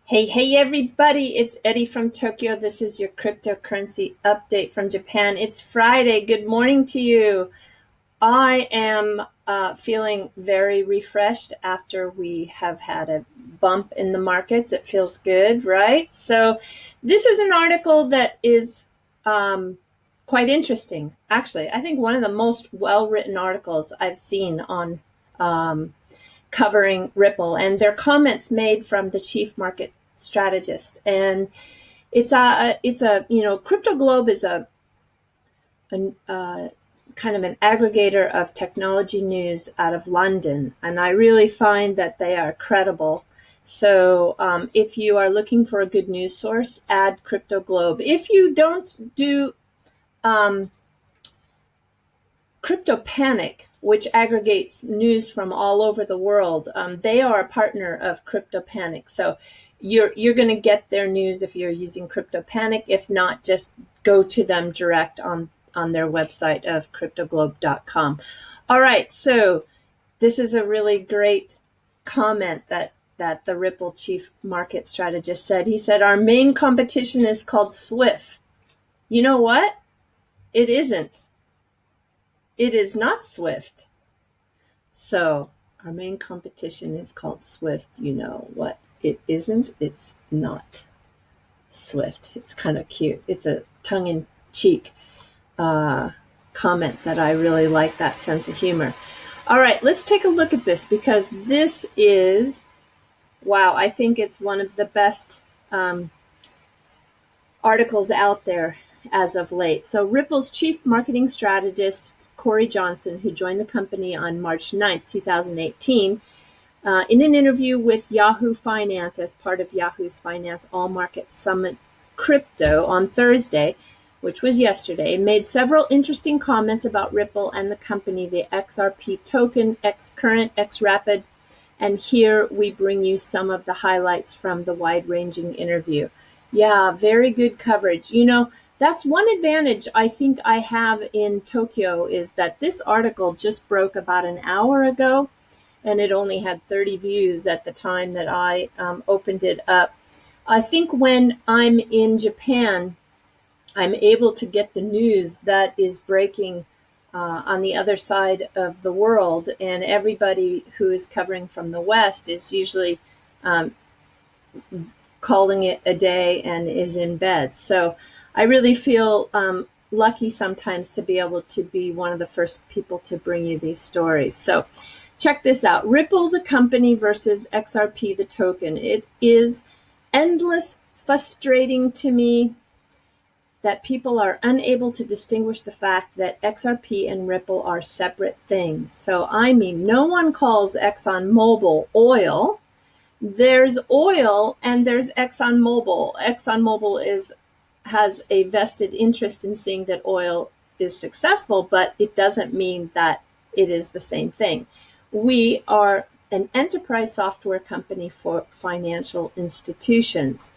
Hey, everybody, it's Eddie from Tokyo. This is your cryptocurrency update from Japan. It's Friday. Good morning to you. I am feeling very refreshed after we have had a bump in the markets. It feels good, right? So, this is an article that is quite interesting. Actually, I think one of the most well written articles I've seen on covering Ripple, and their comments made from the Chief Market Strategist. And Crypto Globe is a kind of an aggregator of technology news out of London, and I really find that they are credible. So if you are looking for a good news source, add Crypto Globe. If you don't do Crypto Panic, which aggregates news from all over the world, they are a partner of Crypto Panic. So you're going to get their news if you're using Crypto Panic. If not, just go to them direct on their website of cryptoglobe.com. All right, so this is a really great comment that the Ripple Chief Market Strategist said. He said, "Our main competition is called Swift." You know what? It isn't. It is not Swift. So our main competition is called Swift. You know what it isn't? It's not Swift. It's kind of cute. It's a tongue-in-cheek comment that I really like, that sense of humor. All right, let's take a look at this, because this is, wow, I think it's one of the best articles out there as of late. So Ripple's Chief Marketing Strategist, Cory Johnson, who joined the company on March 9th, 2018, in an interview with Yahoo Finance as part of Yahoo's Finance All Market Summit Crypto on Thursday, which was yesterday, made several interesting comments about Ripple and the company, the XRP token, xCurrent, xRapid, and here we bring you some of the highlights from the wide-ranging interview. Yeah, very good coverage. You know, that's one advantage I think I have in Tokyo, is that this article just broke about an hour ago, and it only had 30 views at the time that I opened it up. I think when I'm in Japan, I'm able to get the news that is breaking on the other side of the world, and everybody who is covering from the West is usually calling it a day and is in bed. So I really feel lucky sometimes to be able to be one of the first people to bring you these stories. So check this out. Ripple, the company, versus XRP, the token. It is endless frustrating to me that people are unable to distinguish the fact that XRP and Ripple are separate things. So, I mean, no one calls ExxonMobil oil. There's oil and there's ExxonMobil. ExxonMobil has a vested interest in seeing that oil is successful, but it doesn't mean that it is the same thing. We are an enterprise software company for financial institutions.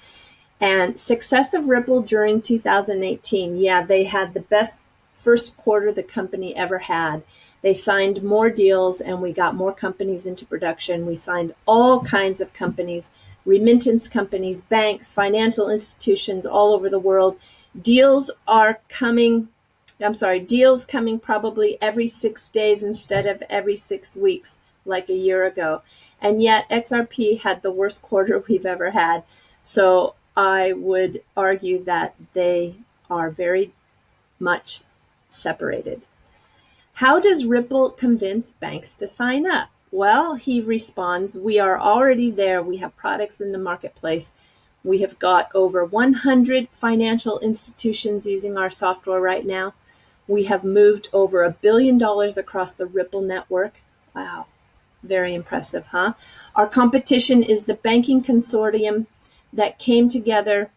And success of Ripple during 2018, yeah, they had the best first quarter the company ever had. They signed more deals and we got more companies into production. We signed all kinds of companies, remittance companies, banks, financial institutions all over the world. Deals coming probably every 6 days instead of every 6 weeks, like a year ago. And yet XRP had the worst quarter we've ever had. So I would argue that they are very much separated. How does Ripple convince banks to sign up? Well, he responds, we are already there. We have products in the marketplace. We have got over 100 financial institutions using our software right now. We have moved over $1 billion across the Ripple network. Wow, very impressive, huh? Our competition is the banking consortium that came together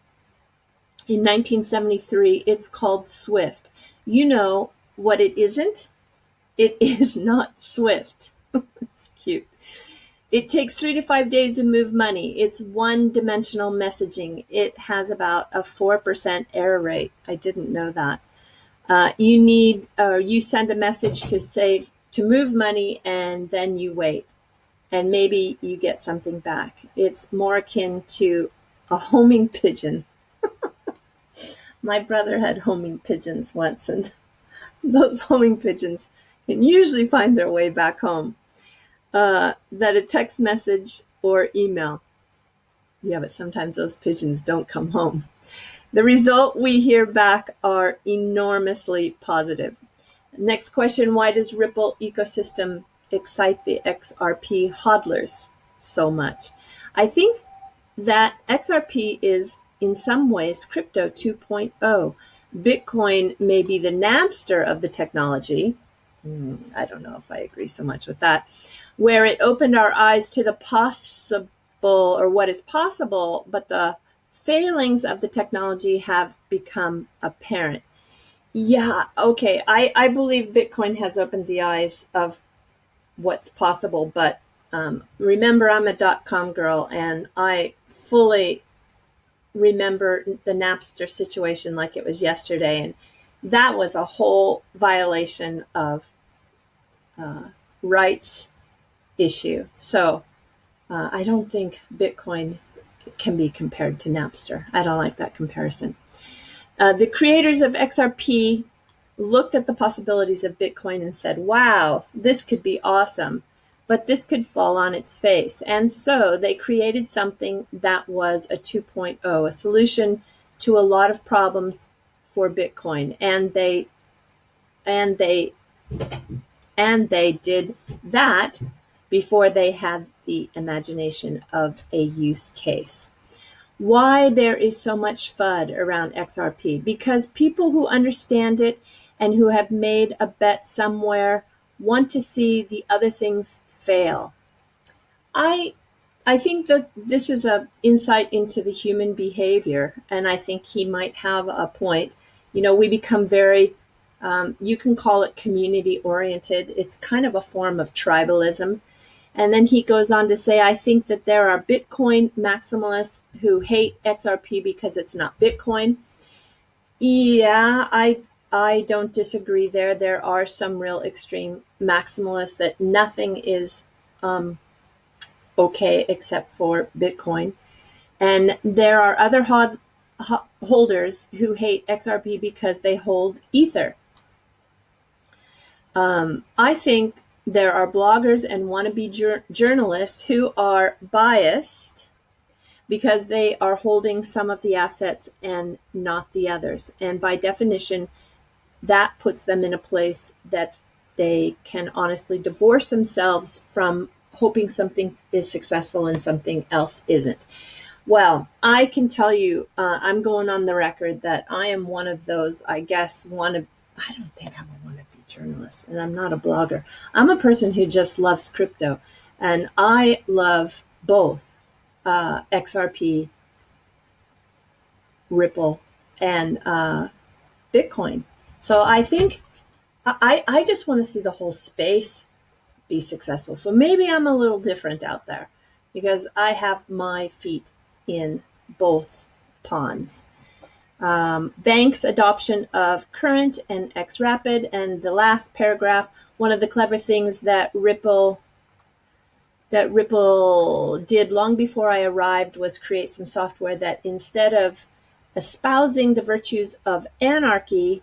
in 1973. It's called Swift. You know what it isn't? It is not Swift. It's cute. It takes 3 to 5 days to move money. It's one-dimensional messaging. It has about a 4% error rate. I didn't know that. You send a message to move money, and then you wait, and maybe you get something back. It's more akin to A homing pigeon. My brother had homing pigeons once, and those homing pigeons can usually find their way back home. That a text message or email. Yeah, but sometimes those pigeons don't come home. The result we hear back are enormously positive. Next question, why does Ripple ecosystem excite the XRP hodlers so much? I think that XRP is in some ways crypto 2.0. Bitcoin may be the Napster of the technology. I don't know if I agree so much with that, where it opened our eyes to the possible or what is possible, but the failings of the technology have become apparent. Yeah, okay. I believe Bitcoin has opened the eyes of what's possible, but remember, I'm a dot-com girl, and I fully remember the Napster situation like it was yesterday, and that was a whole violation of rights issue. So I don't think Bitcoin can be compared to Napster. I don't like that comparison. The creators of XRP looked at the possibilities of Bitcoin and said, wow, this could be awesome, but this could fall on its face. And so they created something that was a 2.0, a solution to a lot of problems for Bitcoin. And they did that before they had the imagination of a use case. Why there is so much FUD around XRP? Because people who understand it and who have made a bet somewhere want to see the other things fail. I think that this is an insight into the human behavior, and I think he might have a point. You know, we become very, you can call it community oriented. It's kind of a form of tribalism. And then he goes on to say, I think that there are Bitcoin maximalists who hate XRP because it's not Bitcoin. Yeah, I don't disagree there. There are some real extreme maximalists that nothing is okay except for Bitcoin. And there are other holders who hate XRP because they hold Ether. I think there are bloggers and wannabe journalists who are biased because they are holding some of the assets and not the others. And by definition, that puts them in a place that they can honestly divorce themselves from hoping something is successful and something else isn't. Well, I can tell you, I'm going on the record that I am one of those, I guess, I don't think I'm a wannabe journalist, and I'm not a blogger. I'm a person who just loves crypto, and I love both XRP, Ripple, and Bitcoin. So I think I just want to see the whole space be successful. So maybe I'm a little different out there because I have my feet in both ponds. Banks' adoption of Current and xRapid, and the last paragraph, one of the clever things that Ripple did long before I arrived was create some software that, instead of espousing the virtues of anarchy,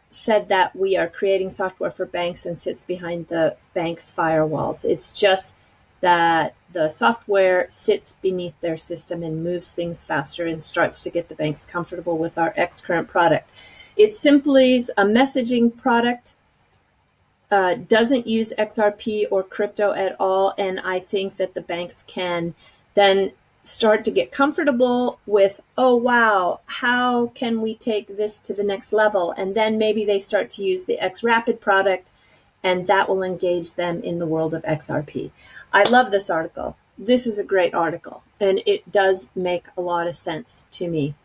said that we are creating software for banks and sits behind the bank's firewalls. It's just that the software sits beneath their system and moves things faster and starts to get the banks comfortable with our xCurrent product. It's simply a messaging product, doesn't use XRP or crypto at all, and I think that the banks can then start to get comfortable with, oh wow, how can we take this to the next level? And then maybe they start to use the xRapid product, and that will engage them in the world of XRP. I love this article. This is a great article, and it does make a lot of sense to me.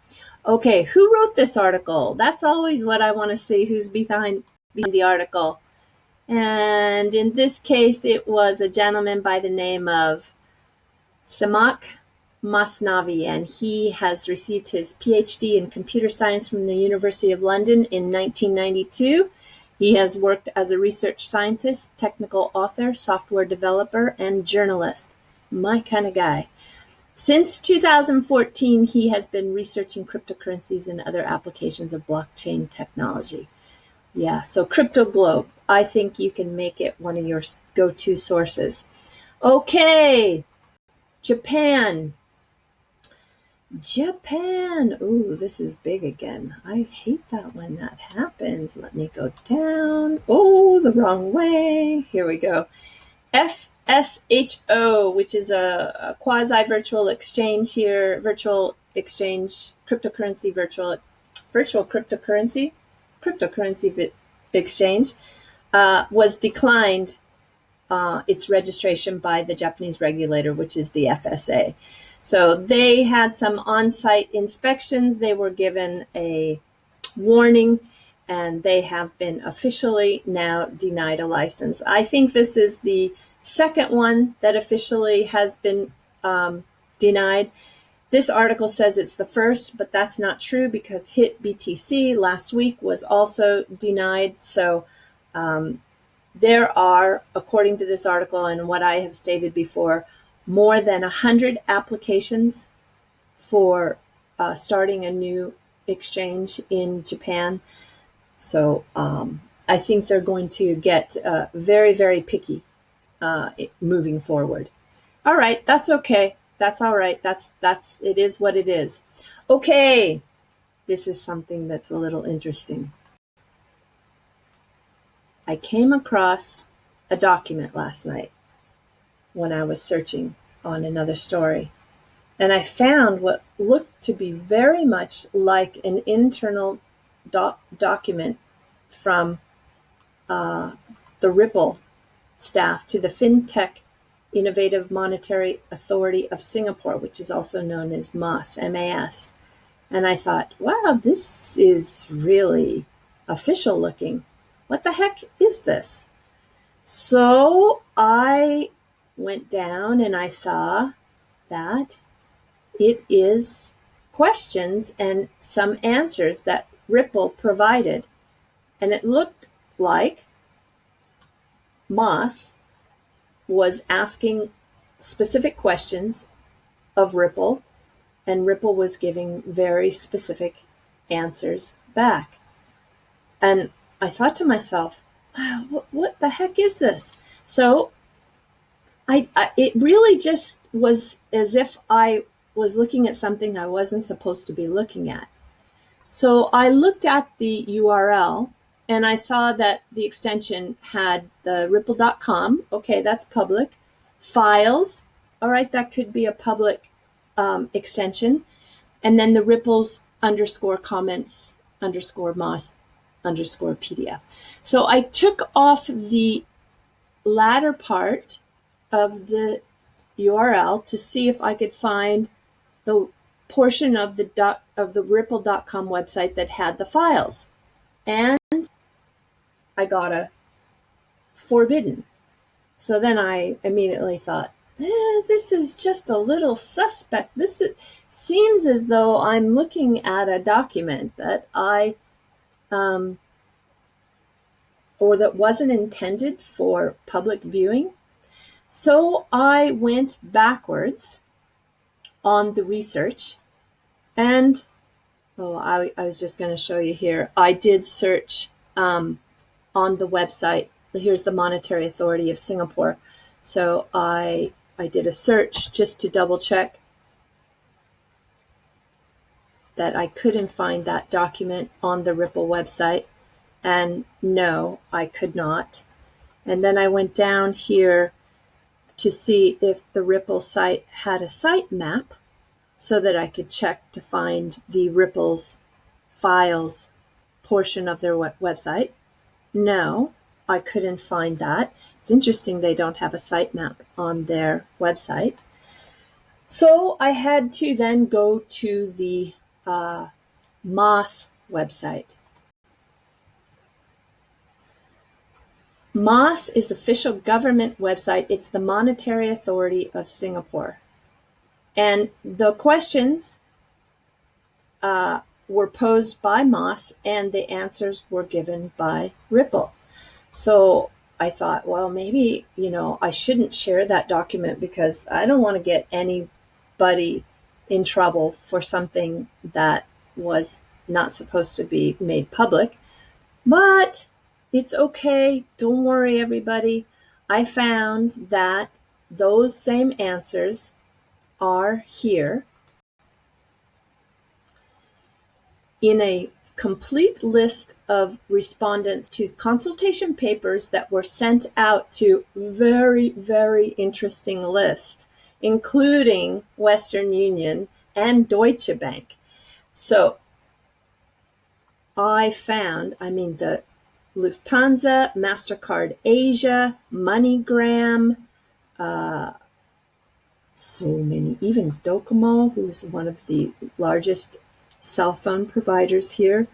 Okay, who wrote this article? That's always what I want to see, who's behind the article. And in this case, it was a gentleman by the name of Samak Masnavi, and he has received his PhD in computer science from the University of London in 1992. He has worked as a research scientist, technical author, software developer, and journalist. My kind of guy. Since 2014, he has been researching cryptocurrencies and other applications of blockchain technology. Yeah, so Crypto Globe, I think you can make it one of your go-to sources. Okay, Japan. Ooh, this is big again. I hate that when that happens. Let me go down. Oh, the wrong way. Here we go. FSHO, which is a quasi-virtual exchange here, virtual exchange, cryptocurrency, virtual cryptocurrency exchange, was declined its registration by the Japanese regulator, which is the FSA. So they had some on-site inspections. They were given a warning, and they have been officially now denied a license. I think this is the second one that officially has been denied. This article says it's the first, but that's not true because HIT BTC last week was also denied. So there are, according to this article and what I have stated before, more than 100 applications for starting a new exchange in Japan. So I think they're going to get very, very picky moving forward. All right, that's okay. That's all right. It is what it is. Okay, this is something that's a little interesting. I came across a document last night when I was searching on another story, and I found what looked to be very much like an internal document from the Ripple staff to the FinTech Innovative Monetary Authority of Singapore, which is also known as MAS, M-A-S. And I thought, wow, this is really official looking. What the heck is this? So I went down and I saw that it is questions and some answers that Ripple provided. And it looked like Moss was asking specific questions of Ripple, and Ripple was giving very specific answers back. And I thought to myself, wow, what the heck is this? So it really just was as if I was looking at something I wasn't supposed to be looking at. So I looked at the URL and I saw that the extension had the ripple.com. Okay, that's public. Files. All right, that could be a public extension. And then the ripples _comments _moss _PDF. So I took off the latter part of the URL to see if I could find the portion of the ripple.com website that had the files. And I got a forbidden. So then I immediately thought, this is just a little suspect. Seems as though I'm looking at a document that or that wasn't intended for public viewing. So I went backwards on the research, and I was just going to show you here. I did search on the website. Here's the Monetary Authority of Singapore. So I did a search just to double check that I couldn't find that document on the Ripple website. And no, I could not. And then I went down here to see if the Ripple site had a site map so that I could check to find the Ripple's files portion of their website. No, I couldn't find that. It's interesting they don't have a sitemap on their website. So I had to then go to the MAS website. MAS is official government website. It's the Monetary Authority of Singapore. And the questions were posed by MAS and the answers were given by Ripple. So I thought, well, maybe, I shouldn't share that document because I don't want to get any anybody in trouble for something that was not supposed to be made public. But it's okay. Don't worry, everybody. I found that those same answers are here in a complete list of respondents to consultation papers that were sent out to very, very interesting list, including Western Union and Deutsche Bank. So I found, the Lufthansa, MasterCard Asia, MoneyGram, so many, even Docomo, who's one of the largest cell phone providers here,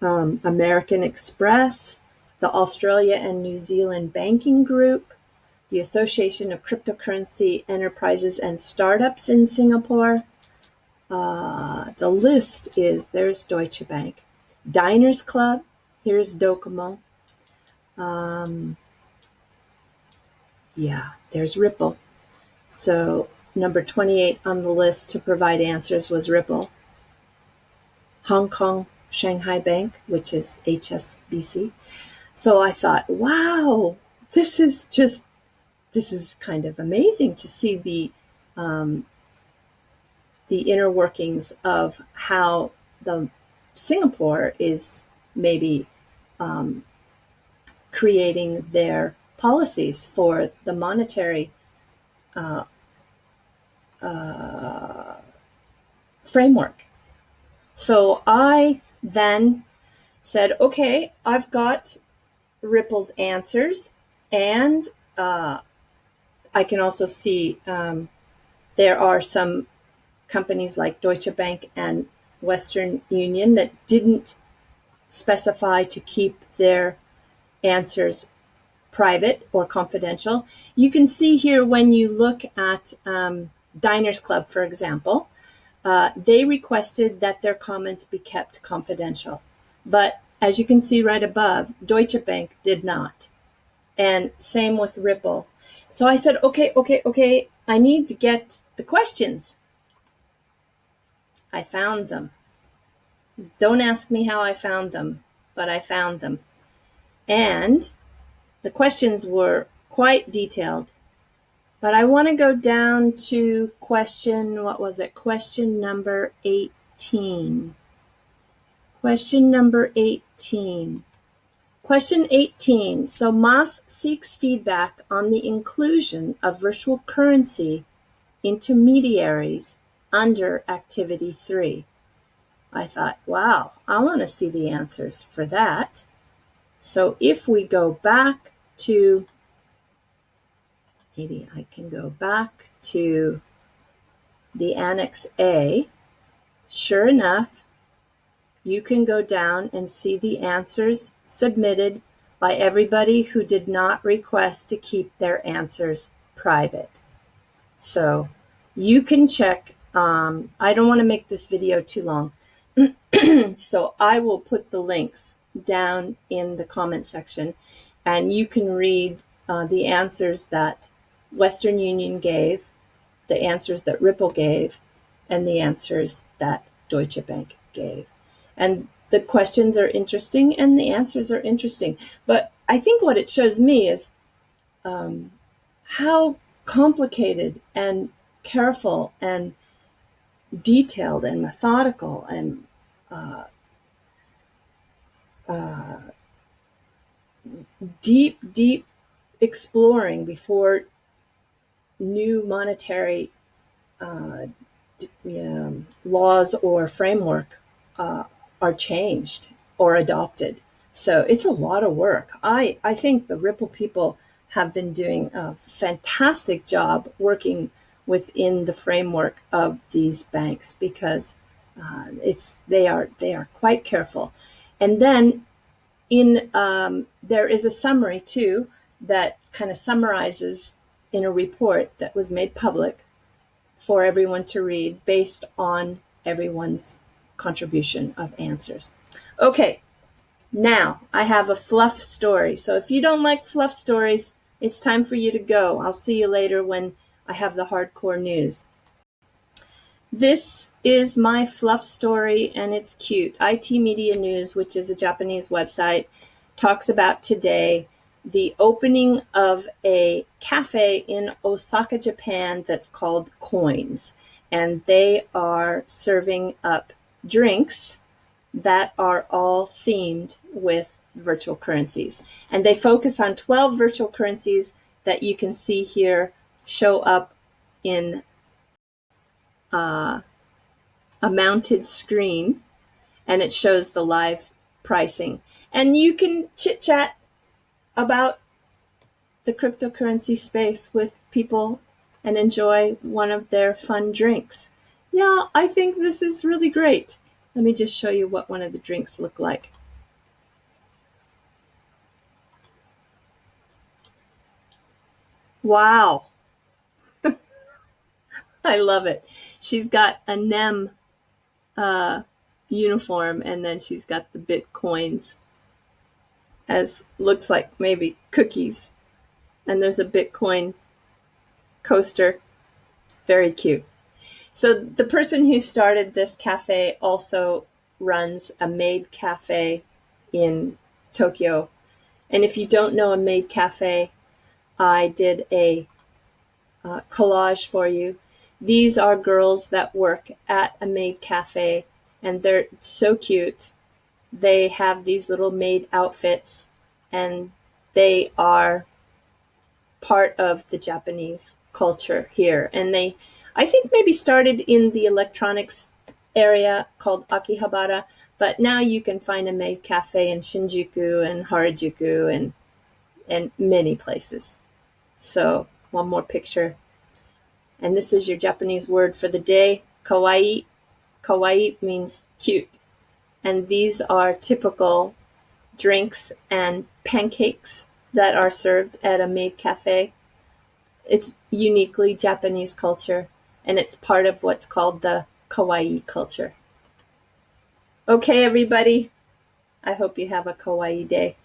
American Express, the Australia and New Zealand Banking Group, the Association of Cryptocurrency Enterprises and Startups in Singapore. The list is, there's Deutsche Bank, Diners Club, here's Docomo. There's Ripple. So number 28 on the list to provide answers was Ripple. Hong Kong Shanghai Bank, which is HSBC. So I thought, wow, this is kind of amazing to see the inner workings of how the Singapore is maybe creating their policies for the monetary framework. So I then said, okay, I've got Ripple's answers, and I can also see there are some companies like Deutsche Bank and Western Union that didn't specify to keep their answers private or confidential. You can see here when you look at Diners Club, for example, they requested that their comments be kept confidential. But as you can see right above, Deutsche Bank did not. And same with Ripple. So I said, okay, I need to get the questions. I found them. Don't ask me how I found them, but I found them. And the questions were quite detailed. But I want to go down to question number 18. Question number 18. Question 18. So Moss seeks feedback on the inclusion of virtual currency intermediaries under Activity 3. I thought, wow, I want to see the answers for that. So if we go back to, maybe I can go back to the Annex A, sure enough, you can go down and see the answers submitted by everybody who did not request to keep their answers private. So you can check. I don't want to make this video too long, so I will put the links down in the comment section, and you can read the answers that Western Union gave, the answers that Ripple gave, and the answers that Deutsche Bank gave. And the questions are interesting and the answers are interesting. But I think what it shows me is how complicated and careful and detailed and methodical and deep exploring before new monetary laws or framework are changed or adopted. So it's a lot of work. I think the Ripple people have been doing a fantastic job working within the framework of these banks, because they are quite careful. And then there is a summary too that kind of summarizes in a report that was made public for everyone to read based on everyone's contribution of answers. Okay, now I have a fluff story. So if you don't like fluff stories, it's time for you to go. I'll see you later when I have the hardcore news. This is my fluff story, and it's cute. IT Media News, which is a Japanese website, talks about today the opening of a cafe in Osaka, Japan that's called Coins. And they are serving up drinks that are all themed with virtual currencies. And they focus on 12 virtual currencies that you can see here show up in a mounted screen, and it shows the live pricing. And you can chit chat about the cryptocurrency space with people and enjoy one of their fun drinks. Yeah, I think this is really great. Let me just show you what one of the drinks look like. Wow, I love it. She's got a NEM uniform, and then she's got the Bitcoins as looks like maybe cookies. And there's a Bitcoin coaster. Very cute. So the person who started this cafe also runs a maid cafe in Tokyo. And if you don't know a maid cafe, I did a collage for you. These are girls that work at a maid cafe, and they're so cute. They have these little maid outfits, and they are part of the Japanese culture here. And they, I think, maybe started in the electronics area called Akihabara, but now you can find a maid cafe in Shinjuku and Harajuku and many places. So one more picture. And this is your Japanese word for the day, kawaii. Kawaii means cute. And these are typical drinks and pancakes that are served at a maid cafe. It's uniquely Japanese culture, and it's part of what's called the kawaii culture. Okay, everybody, I hope you have a kawaii day.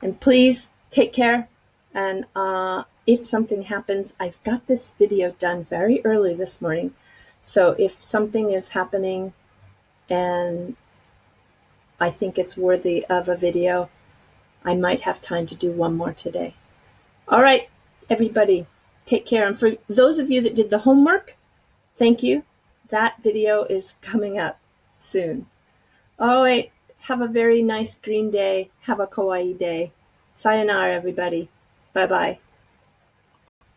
And please take care. And if something happens, I've got this video done very early this morning. So if something is happening and I think it's worthy of a video, I might have time to do one more today. All right, everybody, take care. And for those of you that did the homework, thank you. That video is coming up soon. All right, have a very nice green day. Have a kawaii day. Sayonara, everybody. Bye-bye.